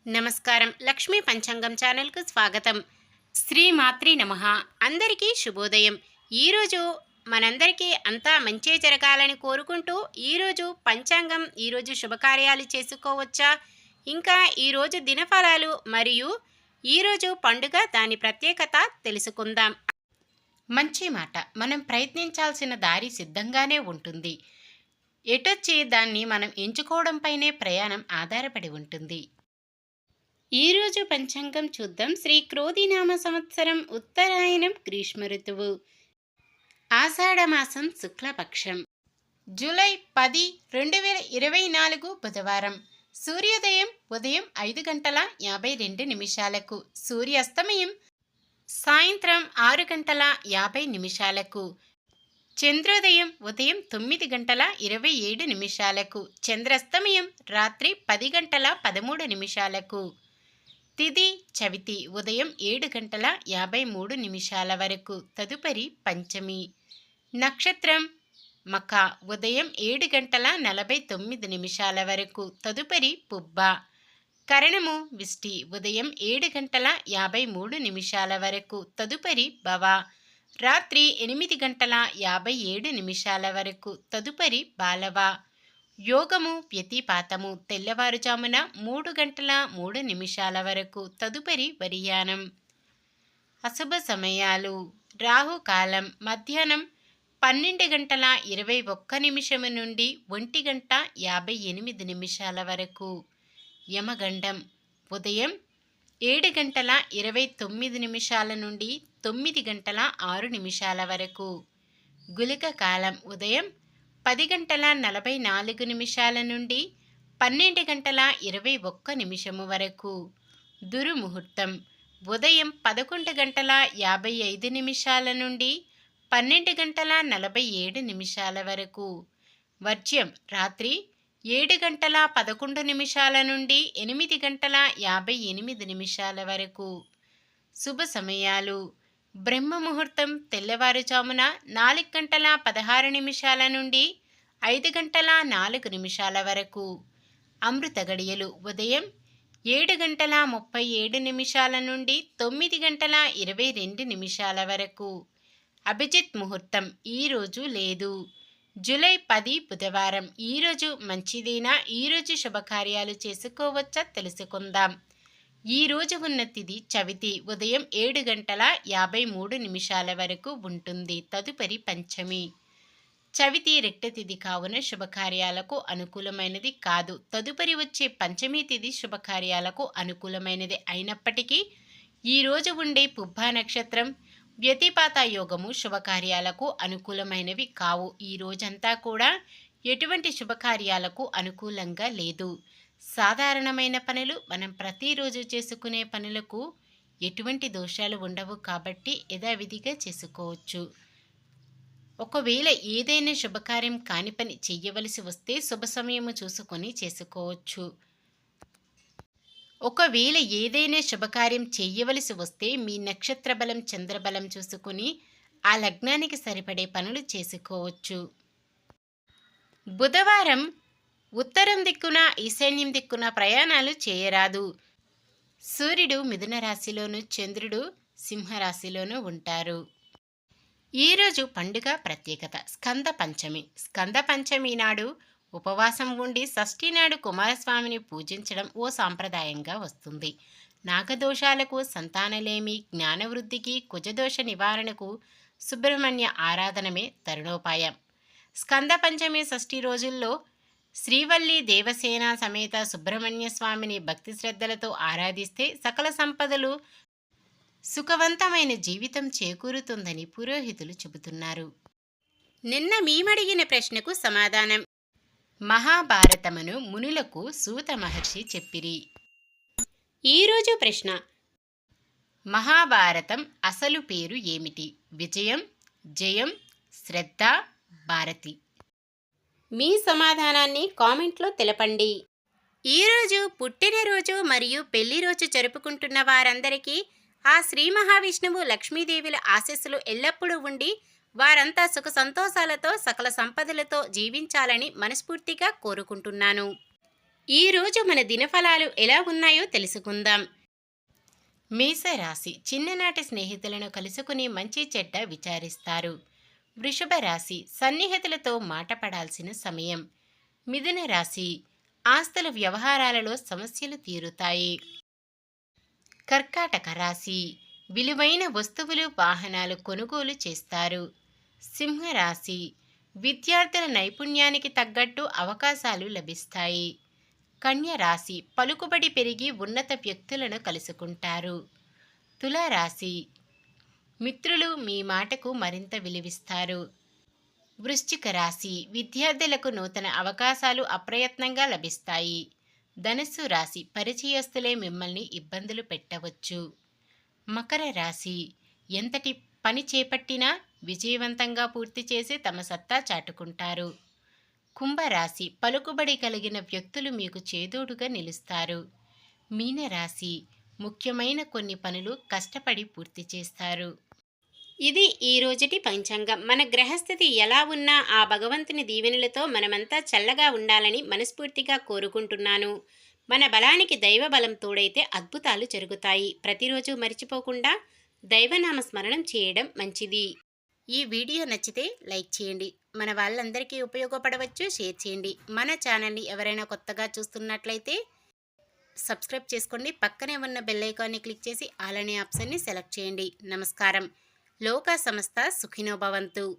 నమస్కారం. లక్ష్మీ పంచాంగం ఛానల్‌కు స్వాగతం. శ్రీమాత్రే నమః. అందరికీ శుభోదయం. ఈరోజు మనందరికీ అంతా మంచే జరగాలని కోరుకుంటూ ఈరోజు పంచాంగం, ఈరోజు శుభకార్యాలు చేసుకోవచ్చా? ఇంకా ఈరోజు దినఫలాలు మరియు ఈరోజు పండుగ దాని ప్రత్యేకత తెలుసుకుందాం. మంచి మాట. మనం ప్రయత్నించాల్సిన దారి సిద్ధంగానే ఉంటుంది. ఎటొచ్చి దాన్ని మనం ఎంచుకోవడంపైనే ప్రయాణం ఆధారపడి ఉంటుంది. ఈరోజు పంచాంగం చూద్దాం. శ్రీ క్రోధినామ సంవత్సరం ఉత్తరాయణం గ్రీష్మ ఋతువు ఆషాఢమాసం శుక్లపక్షం జూలై 10, 2024 బుధవారం. సూర్యోదయం ఉదయం 5:52 సూర్యాస్తమయం సాయంత్రం 6:50 చంద్రోదయం ఉదయం 9:27 చంద్రాస్తమయం రాత్రి 10:13 తిథి చవితి ఉదయం 7:53 వరకు. తదుపరి పంచమి. నక్షత్రం మఖ ఉదయం 7:49 వరకు. తదుపరి పుబ్బ. కరణము విష్టి ఉదయం 7:53 వరకు. తదుపరి భవ. రాత్రి 8:57 వరకు. తదుపరి బాలవ. యోగము వ్యతిపాతము తెల్లవారుజామున 3:03 వరకు. తదుపరి వరియానం. అశుభ సమయాలు రాహుకాలం మధ్యాహ్నం 12:21 నుండి 1:58 వరకు. యమగండం ఉదయం 7:29 నుండి 9:06 వరకు. గుళిక కాలం ఉదయం 10:44 నుండి 12:21 వరకు. దుర్ముహూర్తం ఉదయం 11:55 నుండి 12:47 వరకు. వర్జ్యం రాత్రి 7:11 నుండి 8:58 వరకు. శుభ సమయాలు బ్రహ్మ ముహూర్తం తెల్లవారుజామున 4:16 నుండి 5:04 వరకు. అమృత గడియలు ఉదయం 7:37 నుండి 9:22 వరకు. అభిజిత్ ముహూర్తం ఈరోజు లేదు. జూలై 10 బుధవారం. ఈరోజు మంచిదేనా? ఈరోజు శుభకార్యాలు చేసుకోవచ్చా తెలుసుకుందాం. ఈరోజు ఉన్న తిథి చవితి ఉదయం 7:53 వరకు ఉంటుంది. తదుపరి పంచమి. చవితి రెట్ట తిథి కావున శుభకార్యాలకు అనుకూలమైనది కాదు. తదుపరి వచ్చే పంచమి తిథి శుభకార్యాలకు అనుకూలమైనది అయినప్పటికీ ఈరోజు ఉండే పుబ్బా నక్షత్రం వ్యతిపాత యోగము శుభకార్యాలకు అనుకూలమైనవి కావు. ఈ రోజంతా కూడా ఎటువంటి శుభకార్యాలకు అనుకూలంగా లేదు. సాధారణమైన పనులు, మనం ప్రతిరోజు చేసుకునే పనులకు ఎటువంటి దోషాలు ఉండవు కాబట్టి యథావిధిగా చేసుకోవచ్చు. ఒకవేళ ఏదైనా శుభకార్యం కాని పని చెయ్యవలసి వస్తే శుభ సమయము చూసుకొని చేసుకోవచ్చు. ఒకవేళ ఏదైనా శుభకార్యం చేయవలసి వస్తే మీ నక్షత్ర బలం, చంద్రబలం చూసుకుని ఆ లగ్నానికి సరిపడే పనులు చేసుకోవచ్చు. బుధవారం ఉత్తరం దిక్కున, ఈశాన్యం దిక్కున ప్రయాణాలు చేయరాదు. సూర్యుడు మిథున రాశిలోను, చంద్రుడు సింహరాశిలోనూ ఉంటారు. ఈరోజు పండుగ ప్రత్యేకత స్కంద పంచమి. స్కంద పంచమి నాడు ఉపవాసం ఉండి షష్ఠి నాడు కుమారస్వామిని పూజించడం ఓ సాంప్రదాయంగా వస్తుంది. నాగదోషాలకు, సంతానలేమి, జ్ఞానవృద్ధికి, కుజదోష నివారణకు సుబ్రహ్మణ్య ఆరాధనమే తరుణోపాయం. స్కంద పంచమి షష్ఠి రోజుల్లో శ్రీవల్లి దేవసేన సమేత సుబ్రహ్మణ్య స్వామిని భక్తి శ్రద్ధలతో ఆరాధిస్తే సకల సంపదలు, సుఖవంతమైన జీవితం చేకూరుతుందని పురోహితులు చెబుతున్నారు. నిన్న మీమడిగిన ప్రశ్నకు సమాధానం. మహాభారతమును మునులకు సూత మహర్షి చెప్పిరి. ఈరోజు ప్రశ్న. మహాభారతం అసలు పేరు ఏమిటి? విజయం, జయం, శ్రద్ధ, భారతి. మీ సమాధానాన్ని కామెంట్లో తెలపండి. ఈరోజు పుట్టినరోజు మరియు పెళ్లి రోజు జరుపుకుంటున్న వారందరికీ ఆ శ్రీ మహావిష్ణువు, లక్ష్మీదేవుల ఆశీస్సులు ఎల్లప్పుడూ ఉండి వారంతా సుఖ సంతోషాలతో, సకల సంపదలతో జీవించాలని మనస్ఫూర్తిగా కోరుకుంటున్నాను. ఈరోజు మన దినఫలాలు ఎలా ఉన్నాయో తెలుసుకుందాం. మేషరాశి చిన్ననాటి స్నేహితులను కలుసుకుని మంచి చెడ్డ విచారిస్తారు. వృషభ రాశి సన్నిహితులతో మాట పడాల్సిన సమయం. మిథున రాశి ఆస్తుల వ్యవహారాలలో సమస్యలు తీరుతాయి. కర్కాటక రాశి విలువైన వస్తువులు వాహనాలు కొనుగోలు చేస్తారు. సింహరాశి విద్యార్థుల నైపుణ్యానికి తగ్గట్టు అవకాశాలు లభిస్తాయి. కన్య రాశి పలుకుబడి పెరిగి ఉన్నత వ్యక్తులను కలుసుకుంటారు. తులారాశి మిత్రులు మీ మాటకు మరింత విలువిస్తారు. వృశ్చిక రాశి విద్యార్థులకు నూతన అవకాశాలు అప్రయత్నంగా లభిస్తాయి. ధనుస్సు రాశి పరిచయస్తులే మిమ్మల్ని ఇబ్బందులు పెట్టవచ్చు. మకర రాశి ఎంతటి పని చేపట్టినా విజయవంతంగా పూర్తి చేసి తమ సత్తా చాటుకుంటారు. కుంభరాశి పలుకుబడి కలిగిన వ్యక్తులు మీకు చేదోడుగా నిలుస్తారు. మీనరాశి ముఖ్యమైన కొన్ని పనులు కష్టపడి పూర్తి చేస్తారు. ఇది ఈ రోజుటి పంచాంగం. మన గ్రహస్థితి ఎలా ఉన్నా ఆ భగవంతుని దీవెనలతో మనమంతా చల్లగా ఉండాలని మనస్ఫూర్తిగా కోరుకుంటున్నాను. మన బలానికి దైవ బలం తోడైతే అద్భుతాలు జరుగుతాయి. ప్రతిరోజు మర్చిపోకుండా దైవనామ స్మరణం చేయడం మంచిది. ఈ వీడియో నచ్చితే లైక్ చేయండి. మన వాళ్ళందరికీ ఉపయోగపడవచ్చు, షేర్ చేయండి. మన ఛానల్ని ఎవరైనా కొత్తగా చూస్తున్నట్లయితే సబ్స్క్రైబ్ చేసుకోండి. పక్కనే ఉన్న బెల్ ఐకాన్ని క్లిక్ చేసి ఆల్ అనే ఆప్షన్ని సెలెక్ట్ చేయండి. నమస్కారం. లోకా సమస్త సుఖినో భవంతు.